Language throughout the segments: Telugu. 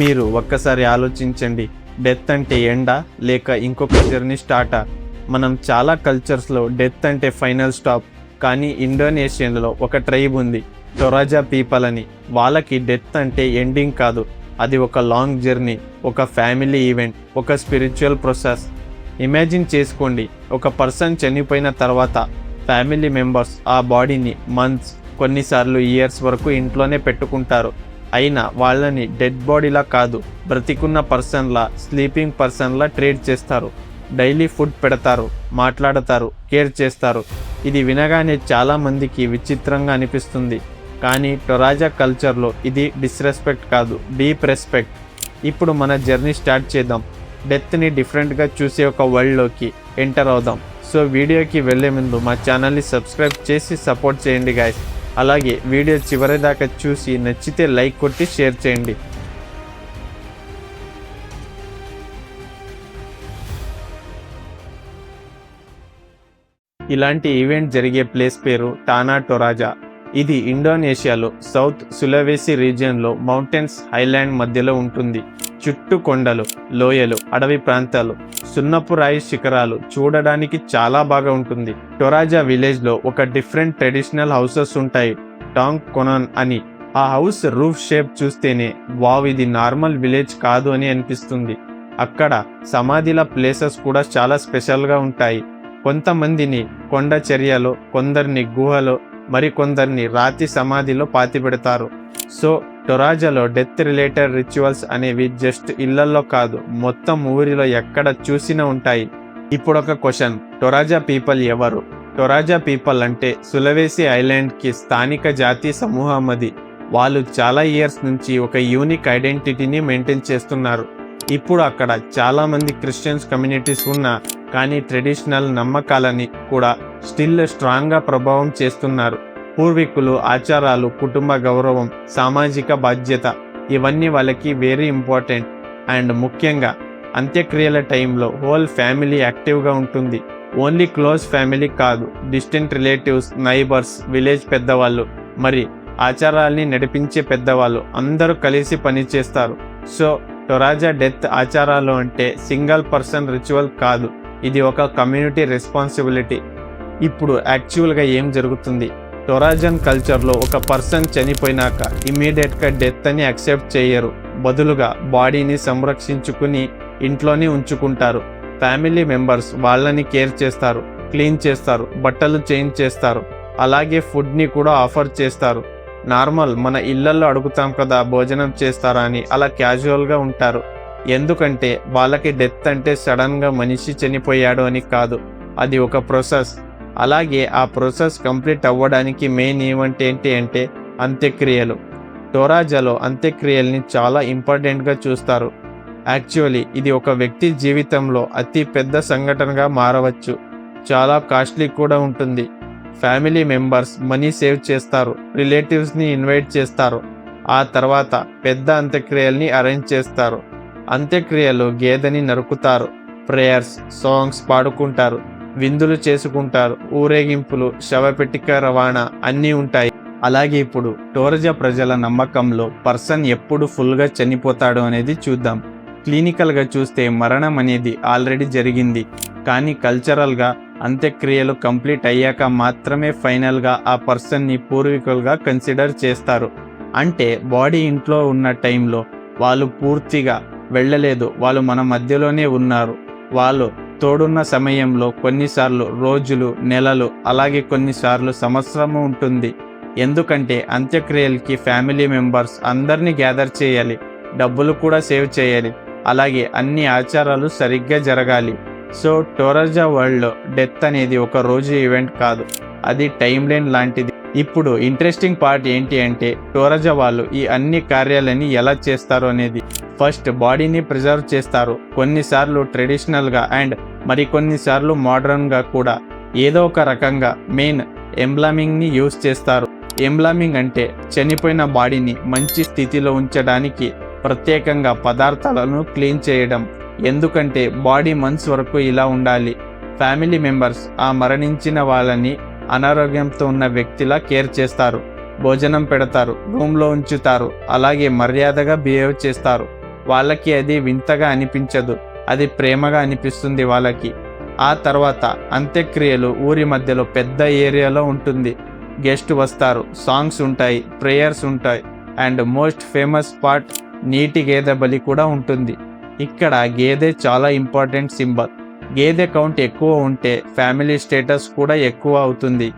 మీరు ఒక్కసారి ఆలోచించండి, డెత్ అంటే ఎండా లేక ఇంకొక జర్నీ స్టార్టా? మనం చాలా కల్చర్స్లో డెత్ అంటే ఫైనల్ స్టాప్, కానీ ఇండోనేషియన్లో ఒక ట్రైబ్ ఉంది, టొరాజా పీపుల్ అని. వాళ్ళకి డెత్ అంటే ఎండింగ్ కాదు, అది ఒక లాంగ్ జర్నీ, ఒక ఫ్యామిలీ ఈవెంట్, ఒక స్పిరిచువల్ ప్రాసెస్. ఇమాజిన్ చేసుకోండి, ఒక పర్సన్ చనిపోయిన తర్వాత ఫ్యామిలీ మెంబర్స్ ఆ బాడీని మంత్స్, కొన్నిసార్లు ఇయర్స్ వరకు ఇంట్లోనే పెట్టుకుంటారు. అయినా వాళ్ళని డెడ్ బాడీలా కాదు, బ్రతికున్న పర్సన్లా, స్లీపింగ్ పర్సన్లా ట్రీట్ చేస్తారు. డైలీ ఫుడ్ పెడతారు, మాట్లాడతారు, కేర్ చేస్తారు. ఇది వినగానే చాలామందికి విచిత్రంగా అనిపిస్తుంది, కానీ టొరాజా కల్చర్లో ఇది డిస్రెస్పెక్ట్ కాదు, డీప్ రెస్పెక్ట్. ఇప్పుడు మన జర్నీ స్టార్ట్ చేద్దాం, డెత్ని డిఫరెంట్గా చూసే ఒక వరల్డ్లోకి ఎంటర్ అవుదాం. సో వీడియోకి వెళ్ళే ముందు మా ఛానల్ని సబ్స్క్రైబ్ చేసి సపోర్ట్ చేయండి గాయస్. అలాగే వీడియో చివరి దాకా చూసి నచ్చితే లైక్ కొట్టి షేర్ చేయండి. ఇలాంటి ఈవెంట్ జరిగే ప్లేస్ పేరు టానా టొరాజా. ఇది ఇండోనేషియాలో సౌత్ సులవేసి రీజియన్లో మౌంటైన్స్ హైలాండ్ మధ్యలో ఉంటుంది. చుట్టూ కొండలు, లోయలు, అడవి ప్రాంతాలు, సున్నపు రాయి శిఖరాలు, చూడడానికి చాలా బాగా ఉంటుంది. టొరాజా విలేజ్లో ఒక డిఫరెంట్ ట్రెడిషనల్ హౌసెస్ ఉంటాయి, టాంగ్ కొనాన్ అని. ఆ హౌస్ రూఫ్ షేప్ చూస్తేనే వావ్, ఇది నార్మల్ విలేజ్ కాదు అని అనిపిస్తుంది. అక్కడ సమాధిల ప్లేసెస్ కూడా చాలా స్పెషల్గా ఉంటాయి. కొంతమందిని కొండ చర్యలో, కొందరిని గుహలో, మరికొందరిని రాతి సమాధిలో పాతిపెడతారు. సో టొరాజాలో డెత్ రిలేటెడ్ రిచువల్స్ అనేవి జస్ట్ ఇళ్లలో కాదు, మొత్తం ఊరిలో ఎక్కడ చూసినా ఉంటాయి. ఇప్పుడు ఒక క్వశ్చన్, టొరాజా పీపుల్ ఎవరు? టొరాజా పీపుల్ అంటే సులవేసి ఐలాండ్కి స్థానిక జాతి సమూహం అది. వాళ్ళు చాలా ఇయర్స్ నుంచి ఒక యూనిక్ ఐడెంటిటీని మెయింటైన్ చేస్తున్నారు. ఇప్పుడు అక్కడ చాలామంది క్రిస్టియన్స్ కమ్యూనిటీస్ ఉన్నా కానీ ట్రెడిషనల్ నమ్మకాలని కూడా స్టిల్ స్ట్రాంగ్గా ప్రభావం చేస్తున్నారు. పూర్వీకులు, ఆచారాలు, కుటుంబ గౌరవం, సామాజిక బాధ్యత, ఇవన్నీ వాళ్ళకి వెరీ ఇంపార్టెంట్. అండ్ ముఖ్యంగా అంత్యక్రియల టైంలో హోల్ ఫ్యామిలీ యాక్టివ్గా ఉంటుంది. ఓన్లీ క్లోజ్ ఫ్యామిలీ కాదు, డిస్టెంట్ రిలేటివ్స్, నైబర్స్, విలేజ్ పెద్దవాళ్ళు, మరి ఆచారాల్ని నడిపించే పెద్దవాళ్ళు అందరూ కలిసి పనిచేస్తారు. సో టొరాజా డెత్ ఆచారాలు అంటే సింగిల్ పర్సన్ రిచువల్ కాదు, ఇది ఒక కమ్యూనిటీ రెస్పాన్సిబిలిటీ. ఇప్పుడు యాక్చువల్గా ఏం జరుగుతుంది? టొరాజన్ కల్చర్లో ఒక పర్సన్ చనిపోయినాక ఇమీడియట్గా డెత్ అని యాక్సెప్ట్ చేయరు. బదులుగా బాడీని సంరక్షించుకుని ఇంట్లోనే ఉంచుకుంటారు. ఫ్యామిలీ మెంబర్స్ వాళ్ళని కేర్ చేస్తారు, క్లీన్ చేస్తారు, బట్టలు చేంజ్ చేస్తారు, అలాగే ఫుడ్ని కూడా ఆఫర్ చేస్తారు. నార్మల్ మన ఇళ్లలో అడుగుతాం కదా భోజనం చేస్తారా అని, అలా క్యాజువల్గా ఉంటారు. ఎందుకంటే వాళ్ళకి డెత్ అంటే సడన్గా మనిషి చనిపోయాడు అని కాదు, అది ఒక ప్రాసెస్. అలాగే ఆ ప్రాసెస్ కంప్లీట్ అవ్వడానికి మెయిన్ ఈవెంట్ ఏంటి అంటే అంత్యక్రియలు. టొరాజాలో అంత్యక్రియల్ని చాలా ఇంపార్టెంట్గా చూస్తారు. యాక్చువల్లీ ఇది ఒక వ్యక్తి జీవితంలో అతి పెద్ద సంఘటనగా మారవచ్చు, చాలా కాస్ట్లీ కూడా ఉంటుంది. ఫ్యామిలీ మెంబర్స్ మనీ సేవ్ చేస్తారు, రిలేటివ్స్ని ఇన్వైట్ చేస్తారు, ఆ తర్వాత పెద్ద అంత్యక్రియల్ని అరేంజ్ చేస్తారు. అంత్యక్రియలు గేదెని నరుకుతారు, ప్రేయర్స్, సాంగ్స్ పాడుకుంటారు, విందులు చేసుకుంటారు, ఊరేగింపులు, శవపెట్టిక రవాణా అన్నీ ఉంటాయి. అలాగే ఇప్పుడు టొరాజా ప్రజల నమ్మకంలో పర్సన్ ఎప్పుడు ఫుల్గా చనిపోతాడు అనేది చూద్దాం. క్లినికల్గా చూస్తే మరణం అనేది ఆల్రెడీ జరిగింది, కానీ కల్చరల్గా అంత్యక్రియలు కంప్లీట్ అయ్యాక మాత్రమే ఫైనల్గా ఆ పర్సన్ని పూర్వీకులుగా కన్సిడర్ చేస్తారు. అంటే బాడీ ఇంట్లో ఉన్న టైంలో వాళ్ళు పూర్తిగా వెళ్ళలేదు, వాళ్ళు మన మధ్యలోనే ఉన్నారు. వాళ్ళు తోడున్న సమయంలో కొన్నిసార్లు రోజులు, నెలలు, అలాగే కొన్నిసార్లు సంవత్సరము ఉంటుంది. ఎందుకంటే అంత్యక్రియలకి ఫ్యామిలీ మెంబర్స్ అందరినీ గ్యాదర్ చేయాలి, డబ్బులు కూడా సేవ్ చేయాలి, అలాగే అన్ని ఆచారాలు సరిగ్గా జరగాలి. సో టొరాజా వరల్డ్లో డెత్ అనేది ఒక రోజు ఈవెంట్ కాదు, అది టైం లైన్ లాంటిది. ఇప్పుడు ఇంట్రెస్టింగ్ పార్ట్ ఏంటి అంటే టొరాజా వాళ్ళు ఈ అన్ని కార్యాలని ఎలా చేస్తారు అనేది. ఫస్ట్ బాడీని ప్రిజర్వ్ చేస్తారు, కొన్నిసార్లు ట్రెడిషనల్గా అండ్ మరికొన్నిసార్లు మోడర్న్గా కూడా. ఏదో ఒక రకంగా మెయిన్ ఎంబ్లామింగ్ని యూజ్ చేస్తారు. ఎంబ్లామింగ్ అంటే చనిపోయిన బాడీని మంచి స్థితిలో ఉంచడానికి ప్రత్యేకంగా పదార్థాలను క్లీన్ చేయడం. ఎందుకంటే బాడీ మంత్స్ వరకు ఇలా ఉండాలి. ఫ్యామిలీ మెంబర్స్ ఆ మరణించిన వాళ్ళని అనారోగ్యంతో ఉన్న వ్యక్తిలా కేర్ చేస్తారు, భోజనం పెడతారు, రూమ్లో ఉంచుతారు, అలాగే మర్యాదగా బిహేవ్ చేస్తారు. వాళ్ళకి అది వింతగా అనిపించదు, అది ప్రేమగా అనిపిస్తుంది వాళ్ళకి. ఆ తర్వాత అంత్యక్రియలు ఊరి మధ్యలో పెద్ద ఏరియాలో ఉంటుంది. గెస్ట్ వస్తారు, సాంగ్స్ ఉంటాయి, ప్రేయర్స్ ఉంటాయి, అండ్ మోస్ట్ ఫేమస్ పార్ట్ నీటి గేదె బలి కూడా ఉంటుంది. ఇక్కడ గేదె చాలా ఇంపార్టెంట్ సింబల్. గేదె కౌంట్ ఎక్కువ ఉంటే ఫ్యామిలీ స్టేటస్ కూడా ఎక్కువ అవుతుంది.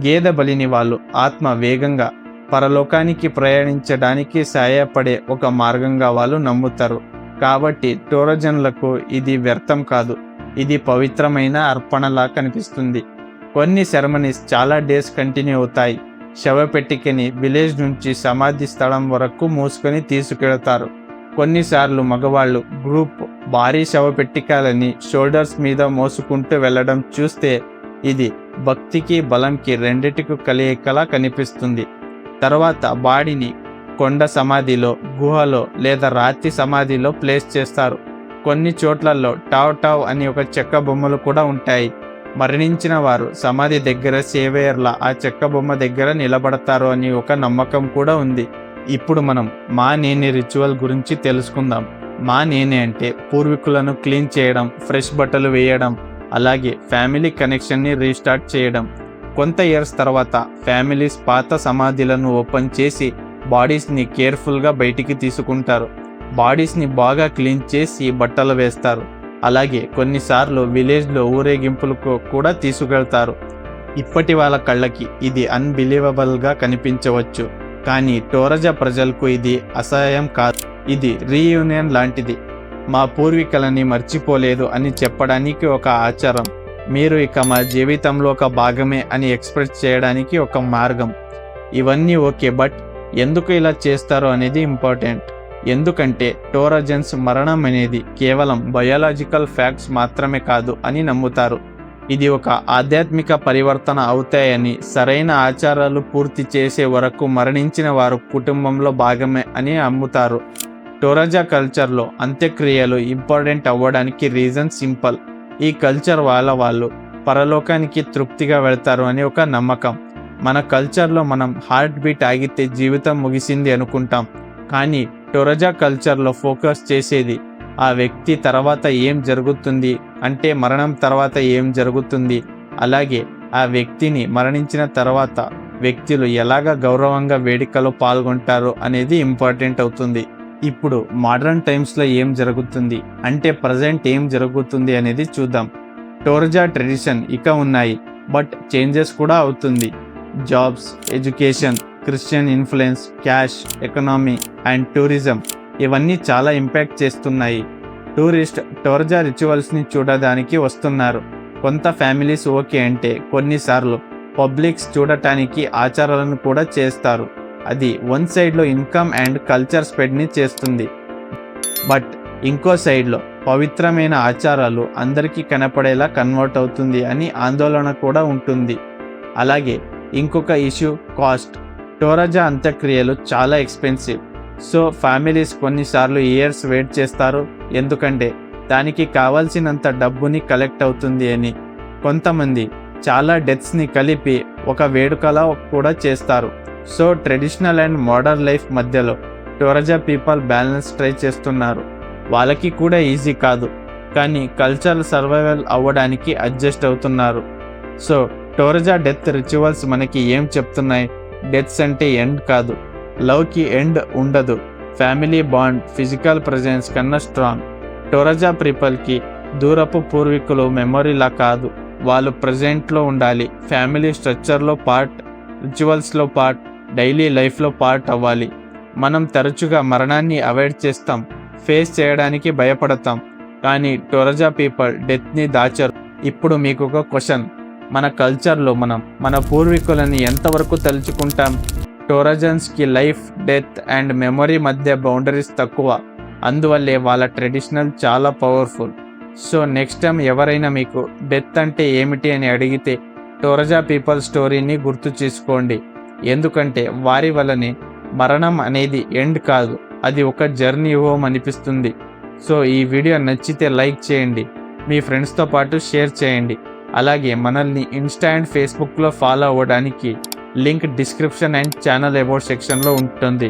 గేదె బలిని వాళ్ళు ఆత్మ వేగంగా పరలోకానికి ప్రయాణించడానికి సహాయపడే ఒక మార్గంగా వాళ్ళు నమ్ముతారు. కాబట్టి టోరజన్లకు ఇది వ్యర్థం కాదు, ఇది పవిత్రమైన అర్పణలా కనిపిస్తుంది. కొన్ని సెరమనీస్ చాలా డేస్ కంటిన్యూ అవుతాయి. శవపెట్టికని విలేజ్ నుంచి సమాధి స్థలం వరకు మూసుకొని తీసుకెళతారు. కొన్నిసార్లు మగవాళ్ళు గ్రూప్ భారీ శవపెట్టికలని షోల్డర్స్ మీద మోసుకుంటూ వెళ్ళడం చూస్తే ఇది భక్తికి బలంకి రెండిటికి కలయికలా కనిపిస్తుంది. తర్వాత బాడీని కొండ సమాధిలో, గుహలో లేదా రాతి సమాధిలో ప్లేస్ చేస్తారు. కొన్ని చోట్లలో టావ్ టావ్ అని ఒక చెక్క బొమ్మలు కూడా ఉంటాయి. మరణించిన వారు సమాధి దగ్గర సేవేయర్ల ఆ చెక్క బొమ్మ దగ్గర నిలబడతారు అని ఒక నమ్మకం కూడా ఉంది. ఇప్పుడు మనం మా నేనే రిచువల్ గురించి తెలుసుకుందాం. మా నేనే అంటే పూర్వీకులను క్లీన్ చేయడం, ఫ్రెష్ బట్టలు వేయడం, అలాగే ఫ్యామిలీ కనెక్షన్ని రీస్టార్ట్ చేయడం. కొంత ఇయర్స్ తర్వాత ఫ్యామిలీస్ పాత సమాధులను ఓపెన్ చేసి బాడీస్ని కేర్ఫుల్గా బయటికి తీసుకుంటారు. బాడీస్ని బాగా క్లీన్ చేసి బట్టలు వేస్తారు. అలాగే కొన్నిసార్లు విలేజ్లో ఊరేగింపులకు కూడా తీసుకెళ్తారు. ఇప్పటి వాళ్ళ కళ్ళకి ఇది అన్బిలీవబుల్గా కనిపించవచ్చు, కానీ టోరజా ప్రజలకు ఇది అసహ్యం కాదు. ఇది రీయూనియన్ లాంటిది. మా పూర్వీకులని మర్చిపోలేదు అని చెప్పడానికి ఒక ఆచారం. మీరు ఇక మా జీవితంలో ఒక భాగమే అని ఎక్స్ప్రెస్ చేయడానికి ఒక మార్గం. ఇవన్నీ ఓకే, బట్ ఎందుకు ఇలా చేస్తారో అనేది ఇంపార్టెంట్. ఎందుకంటే టోరజన్స్ మరణం అనేది కేవలం బయాలజికల్ ఫ్యాక్ట్స్ మాత్రమే కాదు అని నమ్ముతారు. ఇది ఒక ఆధ్యాత్మిక పరివర్తన అవుతాయని, సరైన ఆచారాలు పూర్తి చేసే వరకు మరణించిన వారు కుటుంబంలో భాగమే అని నమ్ముతారు. టోరజా కల్చర్లో అంత్యక్రియలు ఇంపార్టెంట్ అవ్వడానికి రీజన్ సింపుల్. ఈ కల్చర్ వాళ్ళు పరలోకానికి తృప్తిగా వెళ్తారు అని ఒక నమ్మకం. మన కల్చర్లో మనం హార్ట్ బీట్ ఆగితే జీవితం ముగిసింది అనుకుంటాం, కానీ టోరజా కల్చర్లో ఫోకస్ చేసేది ఆ వ్యక్తి తర్వాత ఏం జరుగుతుంది, అంటే మరణం తర్వాత ఏం జరుగుతుంది, అలాగే ఆ వ్యక్తిని మరణించిన తర్వాత వ్యక్తులు ఎలాగ గౌరవంగా వేడుకలో పాల్గొంటారు అనేది ఇంపార్టెంట్ అవుతుంది. ఇప్పుడు మోడర్న్ టైమ్స్లో ఏం జరుగుతుంది, అంటే ప్రజెంట్ ఏం జరుగుతుంది అనేది చూద్దాం. టోరజా ట్రెడిషన్ ఇక ఉన్నాయి, బట్ చేంజెస్ కూడా అవుతుంది. Jobs, education, Christian influence, cash, economy and tourism ఇవన్నీ చాలా ఇంపాక్ట్ చేస్తున్నాయి. టూరిస్ట్ టోరజా రిచువల్స్ని చూడడానికి వస్తున్నారు. కొంత ఫ్యామిలీస్ ఓకే అంటే కొన్నిసార్లు పబ్లిక్స్ చూడటానికి ఆచారాలను కూడా చేస్తారు. అది వన్ సైడ్లో ఇన్కమ్ అండ్ కల్చర్ స్ప్రెడ్ని చేస్తుంది, బట్ ఇంకో సైడ్లో పవిత్రమైన ఆచారాలు అందరికీ కనపడేలా కన్వర్ట్ అవుతుంది అని ఆందోళన కూడా ఉంటుంది. అలాగే ఇంకొక ఇష్యూ కాస్ట్. టోరజా అంత్యక్రియలు చాలా ఎక్స్పెన్సివ్. సో ఫ్యామిలీస్ కొన్నిసార్లు ఇయర్స్ వెయిట్ చేస్తారు, ఎందుకంటే దానికి కావాల్సినంత డబ్బుని కలెక్ట్ అవుతుంది అని. కొంతమంది చాలా డెత్స్ని కలిపి ఒక వేడుకలా కూడా చేస్తారు. So traditional and modern life మధ్యలో టోరజా పీపుల్ బ్యాలెన్స్ ట్రై చేస్తున్నారు. వాళ్ళకి కూడా ఈజీ కాదు, కానీ కల్చరల్ సర్వైవల్ అవ్వడానికి అడ్జస్ట్ అవుతున్నారు. సో టోరజా డెత్ రిచువల్స్ మనకి ఏం చెప్తున్నాయి? డెత్స్ అంటే ఎండ్ కాదు, లవ్కి ఎండ్ ఉండదు. ఫ్యామిలీ బాండ్ ఫిజికల్ ప్రెజెన్స్ కన్నా స్ట్రాంగ్. టోరజా పీపుల్కి దూరపు పూర్వీకులు మెమొరీలా కాదు, వాళ్ళు ప్రజెంట్లో ఉండాలి. ఫ్యామిలీ స్ట్రక్చర్లో పార్ట్, రిచువల్స్లో పార్ట్, డైలీ లైఫ్లో పార్ట్ అవ్వాలి. మనం తరచుగా మరణాన్ని అవాయిడ్ చేస్తాం, ఫేస్ చేయడానికి భయపడతాం, కానీ టోరజా పీపుల్ డెత్ని దాచరు. ఇప్పుడు మీకు ఒక క్వశ్చన్, మన కల్చర్లో మనం మన పూర్వీకులని ఎంతవరకు తలుచుకుంటాం? టోరజన్స్కి లైఫ్, డెత్ అండ్ మెమొరీ మధ్య బౌండరీస్ తక్కువ, అందువల్లే వాళ్ళ ట్రెడిషనల్ చాలా పవర్ఫుల్. సో నెక్స్ట్ టైం ఎవరైనా మీకు డెత్ అంటే ఏమిటి అని అడిగితే టోరజా పీపుల్ స్టోరీని గుర్తు చేసుకోండి, ఎందుకంటే వారి వల్లనే మరణం అనేది ఎండ్ కాదు, అది ఒక జర్నీ హోమ్ అనిపిస్తుంది. సో ఈ వీడియో నచ్చితే లైక్ చేయండి, మీ ఫ్రెండ్స్తో పాటు షేర్ చేయండి. అలాగే మనల్ని ఇన్స్టా అండ్ ఫేస్బుక్లో ఫాలో అవ్వడానికి link description and channel about సెక్షన్లో ఉంటుంది.